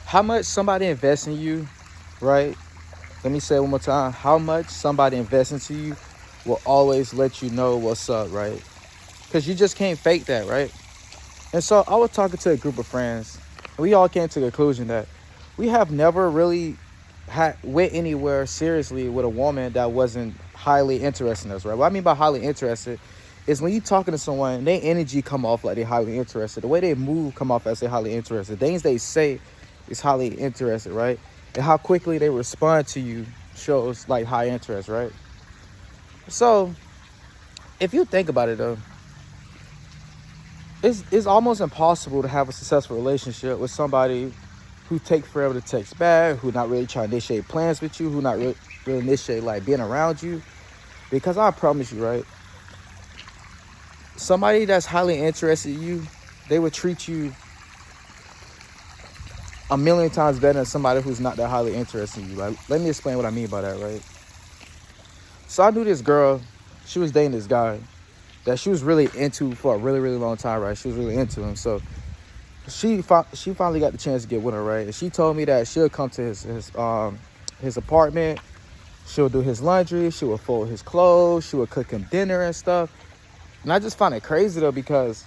how much somebody invests in you, right? Let me say it one more time. How much somebody invests into you will always let you know what's up, right? Because you just can't fake that, right? And so I was talking to a group of friends, and we all came to the conclusion that we have never really went anywhere seriously with a woman that wasn't highly interested in us, right? What I mean by highly interested is when you talking to someone, their energy come off like they're highly interested. The way they move come off as they're highly interested. Things they say is highly interested, right? And how quickly they respond to you shows like high interest, right? So if you think about it though, it's almost impossible to have a successful relationship with somebody who take forever to text back, who not really trying to initiate plans with you, who not really initiate like being around you. Because I promise you, right, somebody that's highly interested in you, they would treat you a million times better than somebody who's not that highly interested in you. Like, let me explain what I mean by that, right? So I knew this girl, she was dating this guy that she was really into for a really, really long time, right? She was really into him. So she finally got the chance to get with her, right? And she told me that she'll come to his apartment. She'll do his laundry. She will fold his clothes. She will cook him dinner and stuff. And I just find it crazy though, because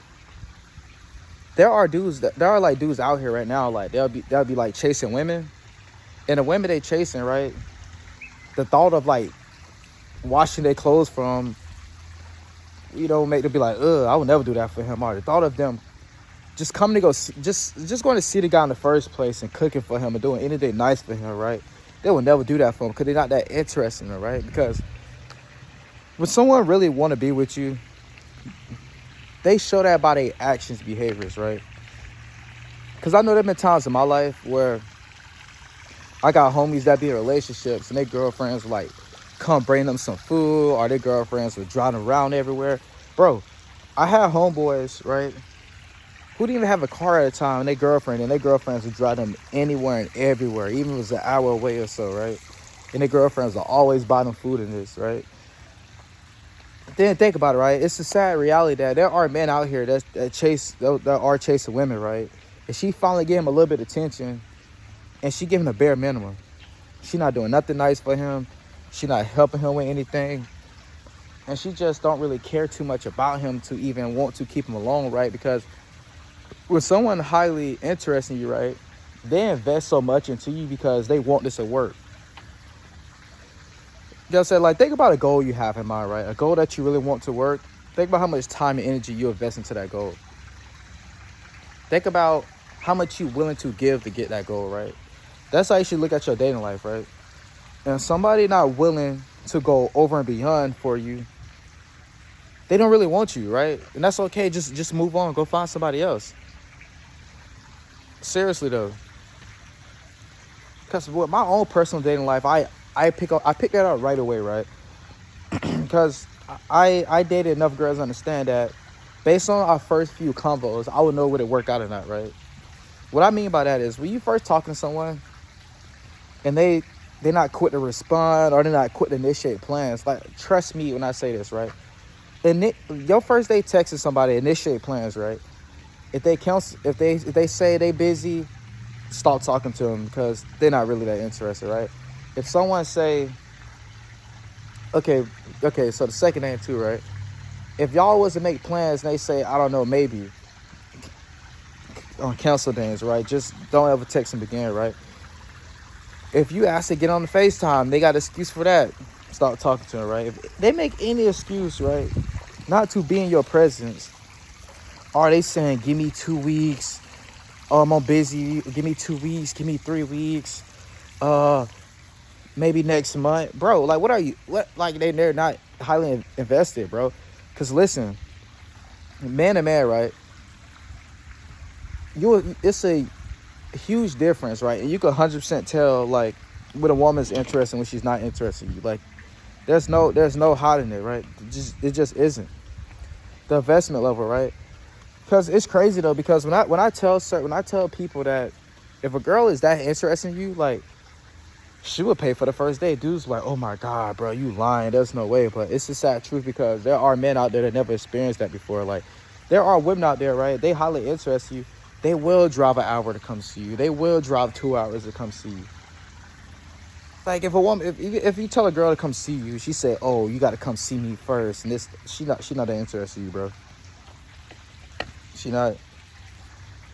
there are dudes out here right now, like they'll be like chasing women, and the women they chasing, right? The thought of like washing their clothes from, make them be like, ugh, I would never do that for him. Or the thought of them just coming to go, just going to see the guy in the first place and cooking for him and doing anything nice for him, right? They will never do that for him because they're not that interested in him, right? Because when someone really want to be with you, they show that by their actions, behaviors, right? Because I know there have been times in my life where I got homies that be in relationships and their girlfriends would like come bring them some food, or their girlfriends would drive them around everywhere. Bro, I had homeboys, right, who didn't even have a car at the time, and their girlfriends would drive them anywhere and everywhere, even if it was an hour away or so, right? And their girlfriends will always buy them food in this, right? Then think about it, right? It's a sad reality that there are men out here that are chasing women, right? And she finally gave him a little bit of attention, and she giving a bare minimum. She not doing nothing nice for him. She not helping him with anything. And she just don't really care too much about him to even want to keep him alone, right? Because when someone highly interested in you, right, they invest so much into you because they want this to work. You know what I'm saying? Like, think about a goal you have in mind, right? A goal that you really want to work. Think about how much time and energy you invest into that goal. Think about how much you're willing to give to get that goal, right? That's how you should look at your dating life, right? And somebody not willing to go over and beyond for you, they don't really want you, right? And that's okay. Just move on. Go find somebody else. Seriously, though. Because with my own personal dating life, I pick that up right away, right? Because I dated enough girls to understand that based on our first few combos, I would know would it work out or not, right? What I mean by that is when you first talking to someone and they're not quick to respond or they're not quick to initiate plans, like, trust me when I say this, right? And your first day texting somebody, initiate plans, right? If they say they busy, stop talking to them because they're not really that interested, right? If someone say, okay, so the second thing too, right? If y'all was to make plans and they say, I don't know, maybe on cancel things, right? Just don't ever text them again, right? If you ask to get on the FaceTime, they got an excuse for that. Stop talking to them, right? If they make any excuse, right, not to be in your presence, are they saying, give me 2 weeks, I'm busy, give me 2 weeks, give me 3 weeks, maybe next month, bro, like, what are you, like, they're not highly invested, bro. Because listen, man to man, right, it's a huge difference, right? And you can 100% tell, like, when a woman's interested and when she's not interested in you. Like, there's no hiding it, right? It just isn't. The investment level, right? Because it's crazy though, because when I tell people that if a girl is that interested in you, like, she would pay for the first date. Dudes like, oh my God, bro, you lying. There's no way. But it's the sad truth, because there are men out there that never experienced that before. Like, there are women out there, right? They highly interest you, They will drive an hour to come see you. They will drive 2 hours to come see you. Like if a woman, if you tell a girl to come see you, she say, "Oh, you got to come see me first," and she not that interested in you, bro. She not.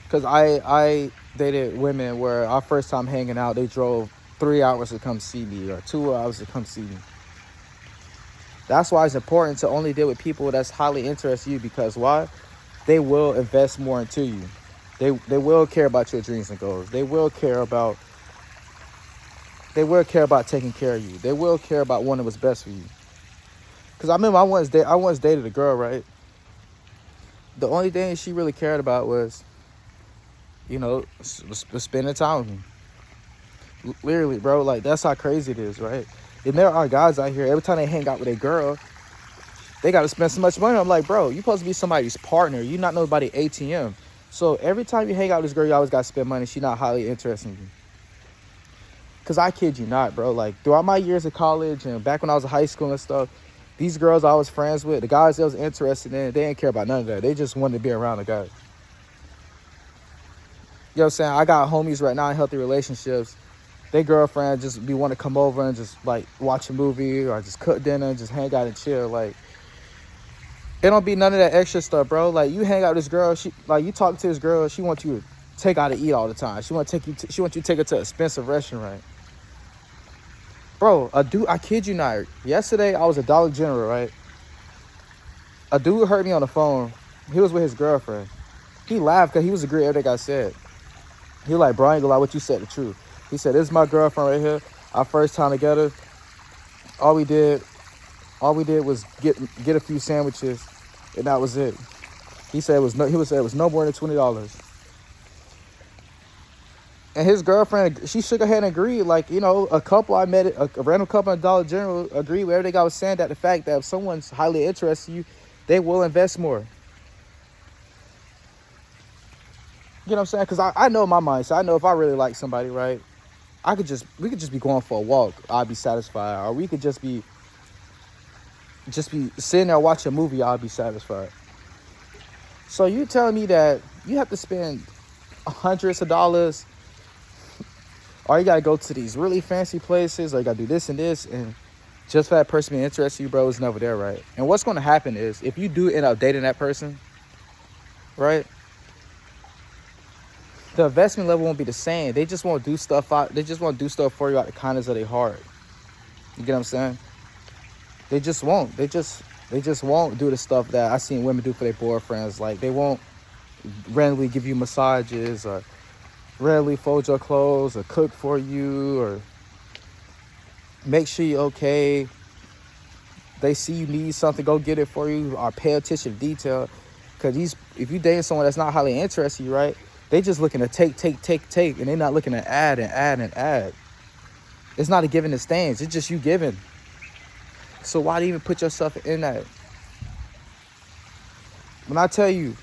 Cause I dated women where our first time hanging out, they drove 3 hours to come see me or 2 hours to come see me. That's why it's important to only deal with people that's highly interested in you, because why? They will invest more into you. They will care about your dreams and goals. They will care about taking care of you. They will care about wanting what's best for you. Cause I remember I once dated a girl, right? The only thing she really cared about was, spending time with me. Literally, bro, like that's how crazy it is, right? And there are guys out here, every time they hang out with a girl, they got to spend so much money. I'm like, bro, you're supposed to be somebody's partner. You're not nobody ATM. So every time you hang out with this girl, you always got to spend money. She's not highly interested in you. Because I kid you not, bro. Like, throughout my years of college and back when I was in high school and stuff, these girls I was friends with, the guys they was interested in, they didn't care about none of that. They just wanted to be around a guy. You know what I'm saying? I got homies right now in healthy relationships. Their girlfriend just be want to come over and just, like, watch a movie or just cook dinner and just hang out and chill. Like, it don't be none of that extra stuff, bro. Like, you hang out with this girl, you talk to this girl, she wants you to take out to eat all the time. She want you to take her to an expensive restaurant. Bro, I kid you not. Yesterday, I was at Dollar General, right? A dude heard me on the phone. He was with his girlfriend. He laughed because he was agreeing with everything I said. He was like, bro, I ain't gonna lie, what you said the truth. He said, this is my girlfriend right here. Our first time together. All we did was get a few sandwiches, and that was it. He said it was no more than $20. And his girlfriend, she shook her head and agreed. Like, a couple I met, a random couple at Dollar General agreed with everything I was saying, that the fact that if someone's highly interested in you, they will invest more. You know what I'm saying? Because I know my mindset. I know if I really like somebody, right, we could just be going for a walk. I'd be satisfied. Or we could just be sitting there watching a movie. I'd be satisfied. So you telling me that you have to spend hundreds of dollars, or you got to go to these really fancy places, or you got to do this and this, and just for that person being interested in you, bro, is never there, right? And what's going to happen is, if you do end up dating that person, right, the investment level won't be the same. They just won't do stuff out. They just won't do stuff for you out of the kindness of their heart. You get what I'm saying? They just won't. They just won't do the stuff that I seen women do for their boyfriends. Like, they won't randomly give you massages, or randomly fold your clothes, or cook for you, or make sure you're okay. They see you need something, go get it for you, or pay attention to detail. Because if you dating someone that's not highly interested in you, right, they just looking to take, and they're not looking to add and add and add. It's not a giving the stands. It's just you giving. So why do you even put yourself in that? When I tell you,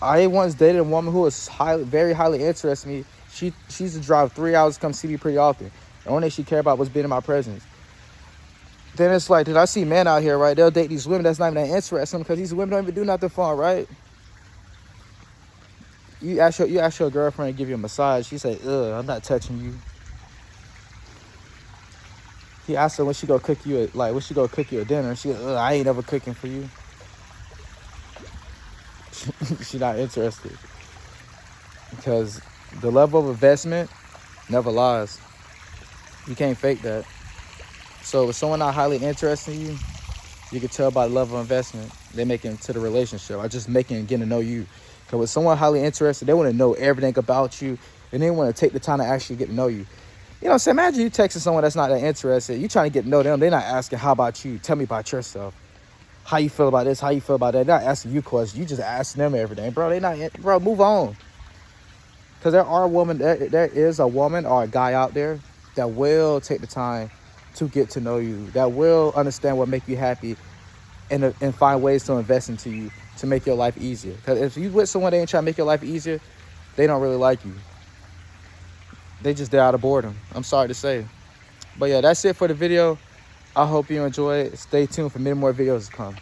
I once dated a woman who was very highly interested in me. She used to drive 3 hours to come see me pretty often. The only thing she cared about was being in my presence. Then it's like, I see men out here, right? They'll date these women that's not even that interesting, because these women don't even do nothing for them, right? You ask your girlfriend to give you a massage. She say, "Ugh, I'm not touching you." He asked her when she go cook you a dinner. She, "Ugh, I ain't ever cooking for you." She not interested, because the level of investment never lies. You can't fake that. So if someone not highly interested in you, you can tell by the level of investment they make into the relationship, or just getting to know you. Because with someone highly interested, they want to know everything about you, and they want to take the time to actually get to know you. You know what I'm saying? Imagine you texting someone that's not that interested. You trying to get to know them. They're not asking, how about you? Tell me about yourself. How you feel about this? How you feel about that? They're not asking you questions. You just asking them everything. Bro, move on. Because there is a woman or a guy out there that will take the time to get to know you, that will understand what make you happy, and find ways to invest into you to make your life easier. Because if you with someone that ain't trying to make your life easier, they don't really like you. They just there out of boredom. I'm sorry to say. But yeah, that's it for the video. I hope you enjoy it. Stay tuned for many more videos to come.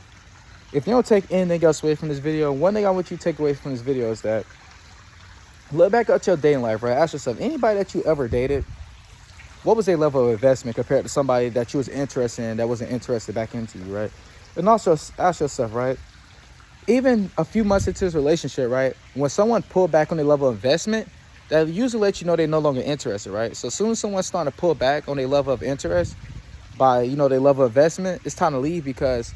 If you don't take anything else away from this video, one thing I want you to take away from this video is that Look back at your dating life, right? Ask yourself, anybody that you ever dated, what was their level of investment compared to somebody that you was interested in that wasn't interested back into you, right? And also ask yourself, right? Even a few months into this relationship, right? When someone pulled back on their level of investment, that usually lets you know they're no longer interested, right? So as soon as someone's starting to pull back on their level of interest by, their level of investment, it's time to leave, because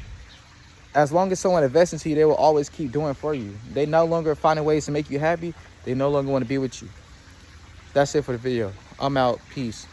as long as someone invests into you, they will always keep doing for you. They no longer finding ways to make you happy. They no longer want to be with you. That's it for the video. I'm out. Peace.